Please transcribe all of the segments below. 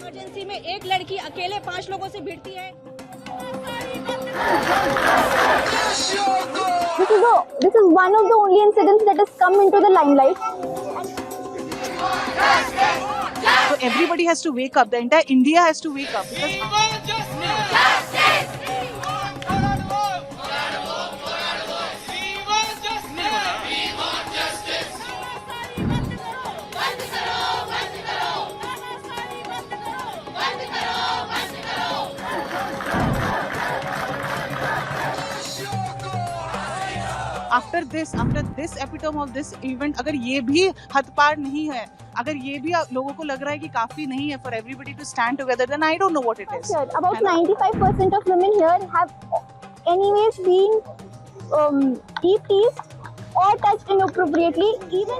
Emergency में एक लड़की अकेले 5 लोगों से भिड़ती है। This is one of the only incidents that has come into the limelight. So everybody has to wake up. The entire India has to wake up. After this epitome of this event, अगर ये भी हद पार नहीं है, अगर ये भी लोगों को लग रहा है कि काफी नहीं है for everybody to stand together, then I don't know what it is. About 95% of women here have anyways been teased or touched inappropriately. Even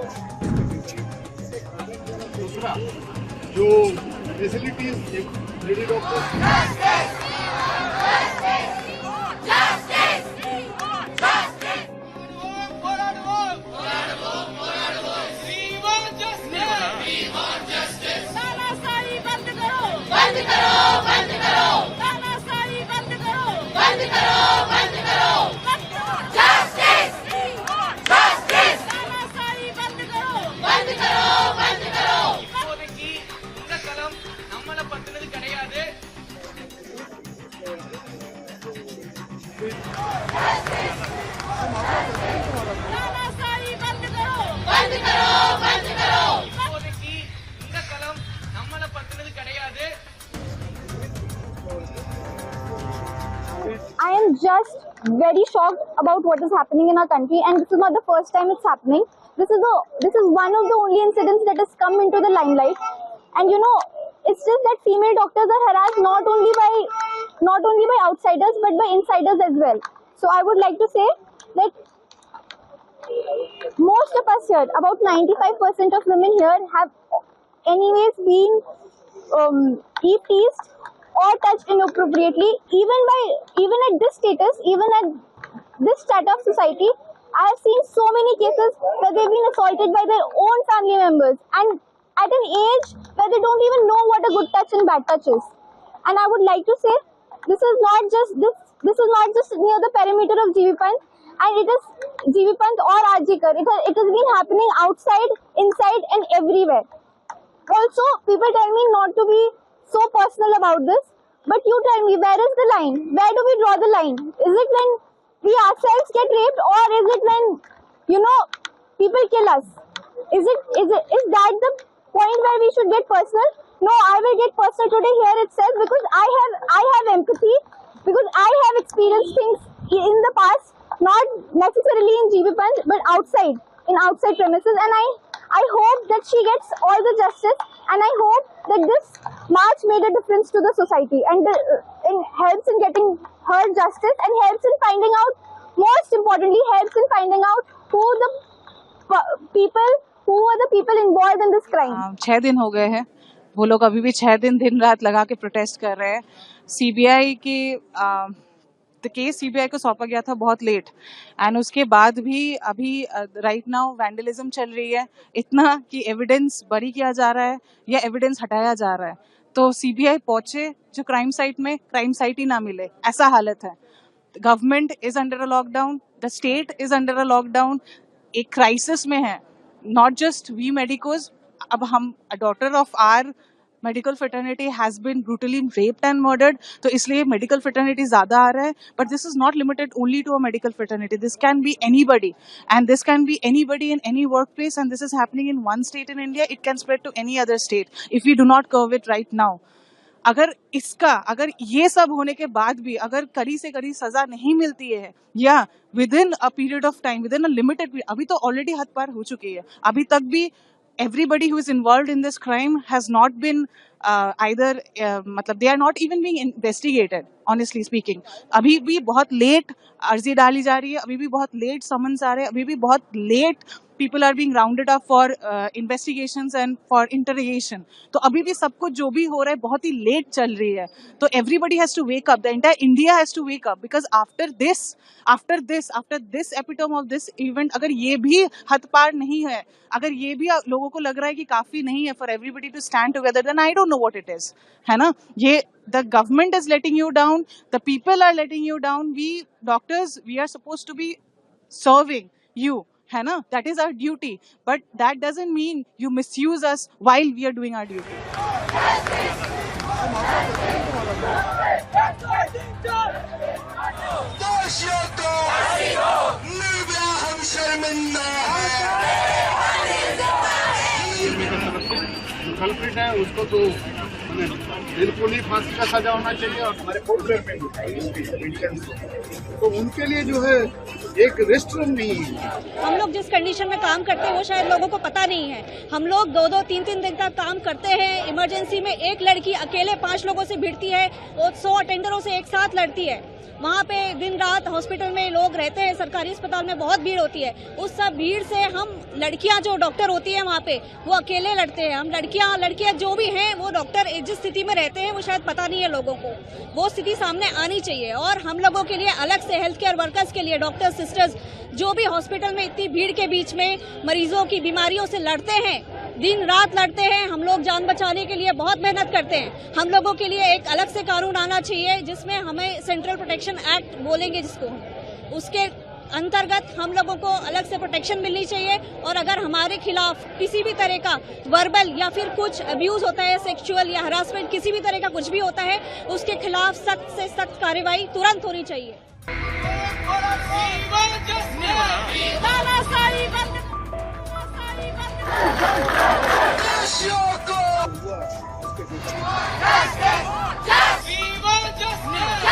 दूसरा जो facilities lady doctor I am just very shocked about what is happening in our country, and this is not the first time it's happening. This is one of the only incidents that has come into the limelight, and it's just that female doctors are harassed not only by outsiders but by insiders as well. So I would like to say that most of us here, about 95% of women here, have anyways been teased or touched inappropriately. Even at this status, even at this strata of society, I have seen so many cases where they've been assaulted by their own family members, and at an age where they don't even know what a good touch and bad touch is. And I would like to say, this is not just near the perimeter of GV Pant, and it is GV Pant or RG Kar. It has been happening outside, inside, and everywhere. Also, people tell me not to be so personal about this, but you tell me, where is the line? Where do we draw the line? Is it when we ourselves get raped, or is it when people kill us? Is that the point where we should get personal? No, I will get personal today here itself, because I have empathy, because I have experienced things in the past, not necessarily in GV Pant, but outside premises, and I hope that she gets all the justice, and I hope that this march made a difference to the society, and helps in getting her justice, and helps in finding out, most importantly, helps in finding out who are the people involved in this crime. 6 दिन हो गए हैं, वो लोग अभी भी 6 दिन रात लगा के प्रोटेस्ट कर रहे हैं. सीबीआई की केस सीबीआई को सौंपा गया था बहुत लेट, एंड उसके बाद भी अभी राइट नाउ वैंडलिज्म चल रही है, इतना कि एविडेंस बरी किया जा रहा है या एविडेंस हटाया जा रहा है. तो सीबीआई पहुंचे जो क्राइम साइट ही ना मिले, ऐसा हालत है. Government is under a lockdown, the state is under a lockdown, एक क्राइसिस में है. नॉट जस्ट वी मेडिकोज, अब हम daughter of our medical fraternity has been brutally raped and murdered, तो इसलिए मेडिकल फ्रेटर्निटी ज्यादा आ रहा है. But this is not limited only to a medical fraternity, this can be anybody, and this can be anybody in any work place, and this is happening in one state in India. It can spread to any other state if we do not curb it right now. अगर ये सब होने के बाद भी अगर कड़ी से कड़ी सजा नहीं मिलती है, या with in a period of time, with in a limited period, अभी तो ऑलरेडी हद पार हो चुकी है, अभी तक भी everybody who is involved in this crime has not been मतलब they are not even being investigated, honestly speaking. अभी भी बहुत लेट अर्जी डाली जा रही है, अभी भी बहुत लेट समन्स आ रहे हैं, अभी भी बहुत late people are being rounded up for investigations and for interrogation. तो अभी भी सब कुछ जो भी हो रहा है बहुत ही लेट चल रही है. तो everybody has to wake up. The entire India has to wake up because after this epitome of this event, अगर ये भी हद पार नहीं है, अगर ये भी लोगों को लग रहा है कि काफी नहीं है for everybody to stand together, then I don't know what it is. है ना? ये the government is letting you down, the people are letting you down. We doctors, we are supposed to be serving you. है ना? That is our duty. But that doesn't mean you misuse us while we are doing our duty. जो culprit है उसको तो बिल्कुल ही फांसी का सजा होना चाहिए और हमारे तो उनके लिए जो है एक रेस्ट रूम नहीं है. हम लोग जिस कंडीशन में काम करते हैं वो शायद लोगों को पता नहीं है. हम लोग 2-2, 3-3 दिन तक काम करते हैं. इमरजेंसी में एक लड़की अकेले 5 लोगों से भिड़ती है और 100 अटेंडरों से एक साथ लड़ती है. वहाँ पे दिन रात हॉस्पिटल में लोग रहते हैं. सरकारी अस्पताल में बहुत भीड़ होती है. उस सब भीड़ से हम लड़कियां जो डॉक्टर होती है वहाँ पे वो अकेले लड़ते हैं. हम लड़कियां जो भी हैं वो डॉक्टर जिस स्थिति में रहते हैं वो शायद पता नहीं है लोगों को. वो स्थिति सामने आनी चाहिए. और हम लोगों के लिए अलग से हेल्थ केयर वर्कर्स के लिए डॉक्टर सिस्टर्स जो भी हॉस्पिटल में इतनी भीड़ के बीच में मरीजों की बीमारियों से लड़ते हैं, दिन रात लड़ते हैं. हम लोग जान बचाने के लिए बहुत मेहनत करते हैं. हम लोगों के लिए एक अलग से कानून आना चाहिए जिसमें हमें सेंट्रल प्रोटेक्शन एक्ट बोलेंगे जिसको, उसके अंतर्गत हम लोगों को अलग से प्रोटेक्शन मिलनी चाहिए. और अगर हमारे खिलाफ किसी भी तरह का वर्बल या फिर कुछ अब्यूज होता है, सेक्सुअल या हरासमेंट किसी भी तरह का कुछ भी होता है, उसके खिलाफ सख्त से सख्त कार्रवाई तुरंत होनी चाहिए. Justice!